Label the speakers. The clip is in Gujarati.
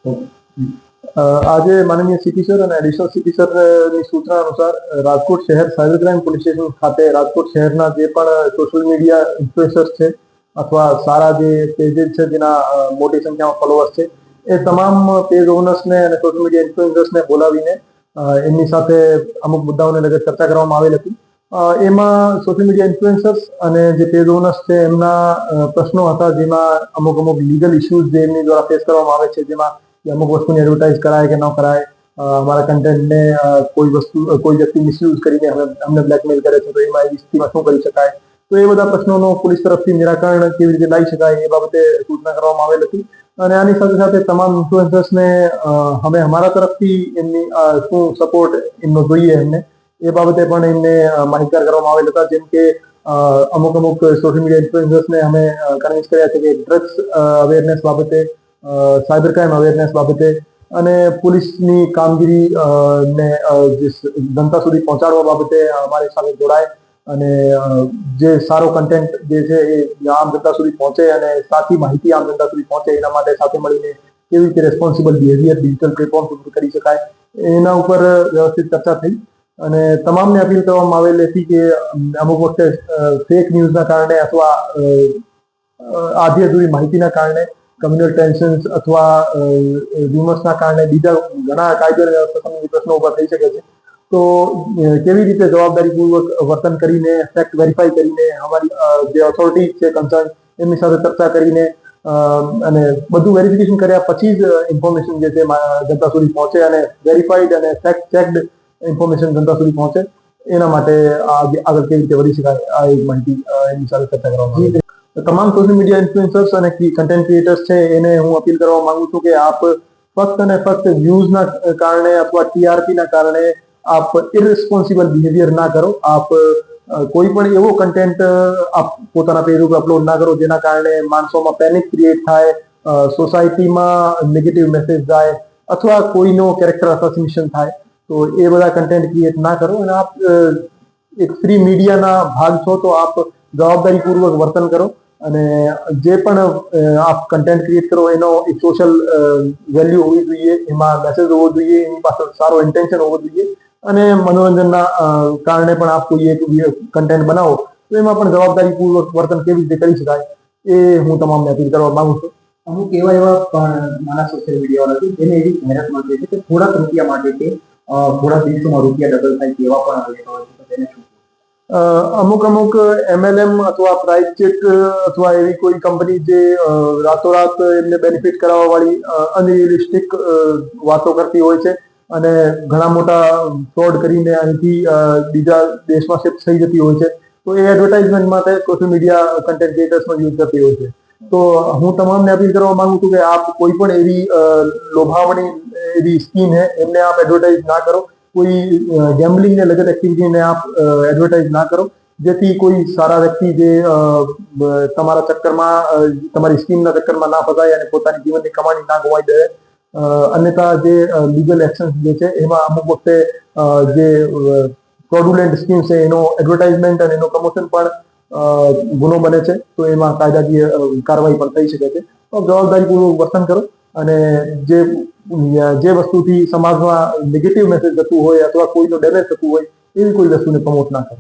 Speaker 1: આજે માનનીય સીપી સર અને એડિશનલ સીપી સરની સૂચના અનુસાર રાજકોટ શહેર સાયબર ક્રાઇમ પોલીસ સ્ટેશન ખાતે રાજકોટ શહેરના જે પણ સોશિયલ મીડિયા ઇન્ફ્લુએન્સર્સ છે અથવા સારા જે પેजेस છે જેના મોટી સંખ્યામાં ફોલોઅર્સ છે એ તમામ પેજ ઓનર્સને અને સોશિયલ મીડિયા ઇન્ફ્લુએન્સર્સને બોલાવીને એમની સાથે અમુક મુદ્દાઓને લગત ચર્ચા કરવામાં આવેલ હતી। એમાં સોશિયલ મીડિયા ઇન્ફ્લુએન્સર્સ અને જે પેજ ઓનર્સ છે એમના પ્રશ્નો હતા જેમાં અમુક લીગલ ઇસ્યુઝ જે એમની દ્વારા ફેસ કરવામાં આવે છે જેમાં અમુક વસ્તુની એડવર્ટાઇઝ કરાય કે ન કરાય, અમારા કન્ટેન્ટને કોઈ વ્યક્તિ મિસયુઝ કરીને અમને બ્લેકમેલ કરે છે તો એમાં એવી સ્થિતિમાં શું કરી શકાય, તો એ બધા પ્રશ્નોનો પોલીસ તરફથી નિરાકરણ કેવી રીતે લાવી શકાય એ બાબતે સૂચના કરવામાં આવેલ હતી। અને આની સાથે સાથે તમામ ઇન્ફ્લુએન્સર્સને અમે અમારા તરફથી એમની શું સપોર્ટ એમનો જોઈએ એમને એ બાબતે પણ એમને માહિતગાર કરવામાં આવેલ હતા। જેમ કે અમુક સોશિયલ મીડિયા ઇન્ફ્લુએન્સર્સને અમે કન્વિન્સ કર્યા છે કે ડ્રગ્સ અવેરનેસ બાબતે, સાયબર ક્રાઇમ અવેરનેસ બાબતે અને પોલીસની કામગીરી ને જનતા સુધી પહોંચાડવા બાબતે અમારી સાથે જોડાય અને જે સારો કન્ટેન્ટ જે છે એ આમ જનતા સુધી પહોંચે અને સાચી માહિતી આમ જનતા સુધી પહોંચે એના માટે સાથે મળીને કેવી રીતે રેસ્પોન્સિબલ બિહેવિયર ડિજિટલ પ્લેટફોર્મ ઉપર કરી શકાય એના ઉપર વ્યવસ્થિત ચર્ચા થઈ। અને તમામને અપીલ કરવામાં આવેલી હતી કે અમુક વખતે ફેક ન્યૂઝના કારણે અથવા આધી અધૂરી માહિતીના કારણે કમ્યુનલ ટેન્શન્સ અથવા ર્યુમર્સના કારણે બીજા ઘણા કાયદો અને વ્યવસ્થા સંબંધી પ્રશ્નો ઉભા થઈ શકે છે। તો કેવી રીતે જવાબદારીપૂર્વક વર્તન કરીને ફેક્ટ વેરીફાઈ કરીને અમારી જે ઓથોરિટી છે કન્સર્ન એમની સાથે ચર્ચા કરીને અને બધું વેરિફિકેશન કર્યા પછી જ ઇન્ફોર્મેશન જે છે જનતા સુધી પહોંચે અને વેરીફાઈડ અને ફેક્ટ ચેકડ ઇન્ફોર્મેશન જનતા સુધી પહોંચે એના માટે આગળ કેવી રીતે વધી શકાય આ એક માહિતી એમની સાથે ચર્ચા કરવામાં આવી। તમામ સોશિયલ મીડિયા ઇન્ફ્લુએન્સર્સ અને કન્ટેન્ટ ક્રિએટર્સ છે એને હું અપીલ કરવા માંગુ છું કે આપ ફક્ત અને ફક્ત વ્યૂઝના કારણે અથવા ટીઆરપીના કારણે આપ ઇરરિસ્પોન્સિબલ બિહેવિયર ના કરો। આપ કોઈ પણ એવો કન્ટેન્ટ આપ પોતાના પેજ ઉપર અપલોડ ના કરો જેના કારણે માણસોમાં પેનિક ક્રિએટ થાય, સોસાયટીમાં નેગેટિવ મેસેજ જાય અથવા કોઈનો કેરેક્ટર અસેસિનેશન થાય, તો એ બધા કન્ટેન્ટ ક્રિએટ ના કરો। અને આપ એક ફ્રી મીડિયાના ભાગ છો તો આપ જવાબદારીપૂર્વક વર્તન કરો અને જે પણ આપ કન્ટેન્ટ ક્રિએટ કરો એનો એક સોશિયલ વેલ્યુ હોવી જોઈએ, એમાં મેસેજ હોવો જોઈએ, એની પાછળ સારો ઇન્ટેન્શન હોવો જોઈએ અને મનોરંજનના કારણે પણ આપ કોઈ એક કન્ટેન્ટ બનાવો તો એમાં પણ જવાબદારીપૂર્વક વર્તન કેવી રીતે કરી શકાય એ હું તમામને અપીલ કરવા માંગુ છું।
Speaker 2: અમુક એવા નાના સોશિયલ મીડિયાવાળા છે જેને એવી જાહેરાત મળતી છે કે થોડાક રૂપિયા માટે કે થોડા દિવસોમાં રૂપિયા ડબલ થાય તેવા પણ રહેતા હોય છે, તો તેને શું?
Speaker 1: અમુક એમએલએમ અથવા પ્રાઇસ ચેક અથવા એવી કોઈ કંપની જે રાતોરાત એમને બેનિફિટ કરાવવા વાળી અનરિયલિસ્ટિક વાતો કરતી હોય છે અને ઘણા મોટા ફ્રોડ કરીને અહીંથી બીજા દેશમાં શિફ્ટ થઈ જતી હોય છે, તો એ એડવર્ટાઇઝમેન્ટ માટે સોશિયલ મીડિયા કન્ટેન્ટ ક્રિએટર્સનો યુઝ કરતી હોય છે। તો હું તમામને અપીલ કરવા માંગુ છું કે આપ કોઈ પણ એવી લોભાવણી એવી સ્કીમ है એમને आप एडवर्टाइज ना करो, कोई गैम्बलिंग ने लगत एक्टिविटी ने आप एडवर्टाइज ना करो જેથી કોઈ સારા વ્યક્તિ જે તમારા ચક્કરમાં તમારી સ્કીમના ચક્કરમાં ના ફસાય અને પોતાની જીવનની કમાણી ના ગુમાવી દે। અન્યથા જે લીગલ એક્શન જે છે એમાં અમુક વખતે જે ફ્રોડુલેન્ટ સ્કીમ છે એનો એડવર્ટાઇઝમેન્ટ અને એનો પ્રમોશન પણ ગુનો બને છે, તો એમાં કાયદાકીય કાર્યવાહી પણ થઈ શકે છે। તો જવાબદારીપૂર્વક વર્તન કરો અને જે વસ્તુથી સમાજમાં નેગેટિવ મેસેજ જતું હોય અથવા કોઈનો ડેમેજ થતું હોય એવી કોઈ વસ્તુને પ્રમોટ ના કરો।